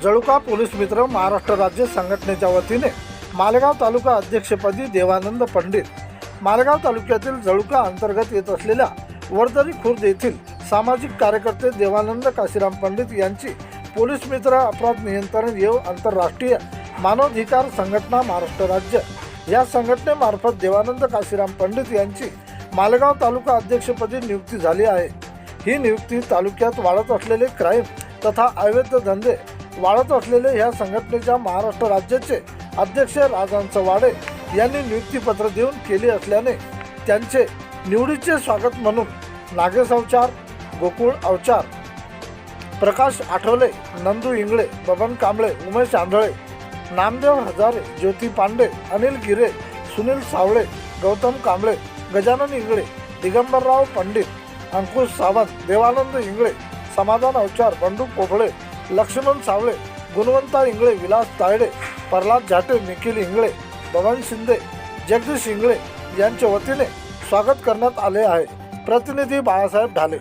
जळुका police मित्र महाराष्ट्र राज्य संघटनेच्या वतीने मालेगाव तालुका अध्यक्षपदी देवानंद पंडित, मालेगाव तालुक्यातील जळुका अंतर्गत येत असलेल्या वर्दरी खुर्द येथील सामाजिक कार्यकर्ते देवानंद काशीराम पंडित यांची पोलीस मित्र अपराध नियंत्रण एवं आंतरराष्ट्रीय मानवाधिकार संघटना महाराष्ट्र राज्य या संघटनेमार्फत देवानंद काशीराम पंडित यांची मालेगाव तालुका अध्यक्षपदी नियुक्ती झाली आहे। ही नियुक्ती तालुक्यात वाढत असलेले क्राईम तथा अवैध धंदे वाढत असलेले या संघटनेच्या महाराष्ट्र राज्याचे अध्यक्ष राजन चव्हाडे यांनी नियुक्तीपत्र देऊन केले असल्याने त्यांचे निवडीचे स्वागत म्हणून नागेश अवचार, गोकुळ अवचार, प्रकाश आठवले, नंदू इंगळे, बबन कांबळे, उमेश आंधळे, नामदेव हजारे, ज्योती पांडे, अनिल गिरे, सुनील सावळे, गौतम कांबळे, गजानन इंगळे, दिगंबरराव पंडित, अंकुश सावंत, देवानंद इंगळे, समाधान अवचार, बंडू पोफळे, लक्ष्मण सावळे, गुणवंता इंगळे, विलास तायडे, प्रल्हाद झाटे, निखिल इंगळे, बबन शिंदे, जगदीश इंगळे यांच्या वतीने स्वागत करण्यात आले आहे। प्रतिनिधी बाळासाहेब ढाले।